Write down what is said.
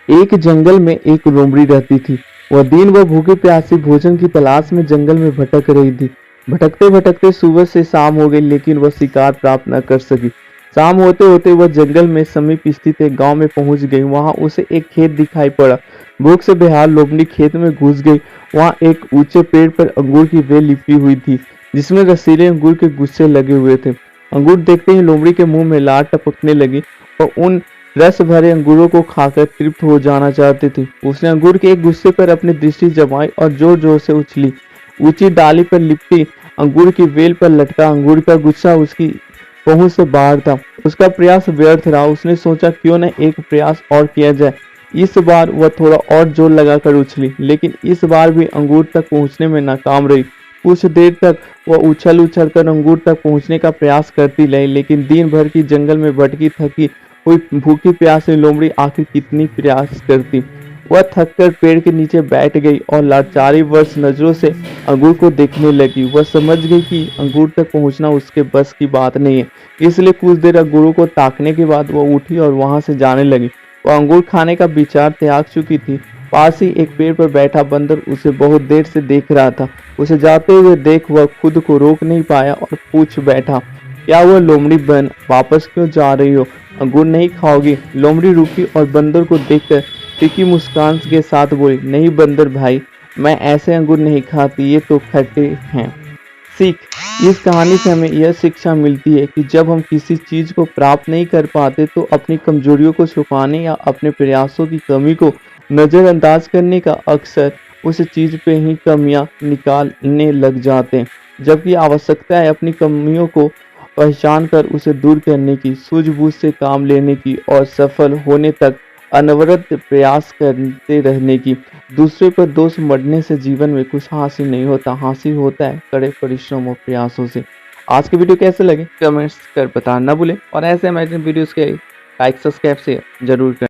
एक जंगल में एक लोमड़ी रहती थी। वह दिन भर भूखे प्यासे भोजन की तलाश में जंगल में भटक रही थी। भटकते भटकते सुबह से शाम हो गई, लेकिन वह शिकार प्राप्त न कर सकी। शाम होते होते वह जंगल में समीप स्थित एक गांव में पहुंच गई। वहां उसे एक खेत दिखाई पड़ा। भूख से बेहाल लोमड़ी खेत में घुस गई। वहां एक ऊंचे पेड़ पर अंगूर की बेल लिपटी हुई थी, जिसमें रसीले अंगूर के गुच्छे लगे हुए थे। अंगूर देखते ही लोमड़ी के मुंह में लार टपकने लगी और उन रस भरे अंगूरों को खाकर तृप्त हो जाना चाहती थी। उसने अंगूर के एक गुस्से पर अपनी दृष्टि जमाई और जोर जोर से उछली। ऊंची डाली पर लिपटी अंगूर की बेल पर लटका अंगूर का गुच्छा उसकी पहुंच से बाहर था। उसका प्रयास व्यर्थ रहा। उसने सोचा क्यों न एक प्रयास और किया जाए। इस बार वह थोड़ा और जोर लगाकर उछली, लेकिन इस बार भी अंगूर तक पहुंचने में नाकाम रही। कुछ देर तक वह उछल उछल कर अंगूर तक पहुंचने का प्रयास करती रही, लेकिन दिन भर की जंगल में भटकी थकी हुई भूखी प्यासी लोमड़ी आखिर कितनी प्रयास करती। वह थककर पेड़ के नीचे बैठ गई और लाचारी वर्ष नजरों से अंगूर को देखने लगी। वह समझ गई कि अंगूर तक पहुंचना उसके बस की बात नहीं है, इसलिए कुछ देर अंगूरों को ताकने के बाद वह उठी और वहां से जाने लगी। वह अंगूर खाने का विचार त्याग चुकी थी। पास ही एक पेड़ पर बैठा बंदर उसे बहुत देर से देख रहा था। उसे जाते हुए देख वह खुद को रोक नहीं पाया और पूछ बैठा, क्या वह लोमड़ी बहन वापस क्यों जा रही हो? अंगूर नहीं खाओगी? लोमड़ी रुकी और बंदर को देखकर फीकी मुस्कान के साथ बोली, नहीं बंदर भाई, मैं ऐसे अंगूर नहीं खाती, ये तो खट्टे हैं। सीख। इस कहानी से हमें यह शिक्षा मिलती है कि जब हम किसी चीज को प्राप्त नहीं कर पाते तो अपनी कमजोरियों को छुपाने या अपने प्रयासों की कमी को नजरअंदाज करने का अक्सर उस चीज पे ही कमियां निकालने लग जाते हैं, जबकि आवश्यकता है अपनी कमियों को पहचान कर उसे दूर करने की, सूझबूझ से काम लेने की और सफल होने तक अनवरत प्रयास करते रहने की। दूसरे पर दोष मढ़ने से जीवन में कुछ हासिल नहीं होता, हासिल होता है कड़े परिश्रम और प्रयासों से। आज की वीडियो कैसे लगे कमेंट्स कर बताना ना भूलें और ऐसे अमेजिंग वीडियोस के लाइक सब्सक्राइब से जरूर करें।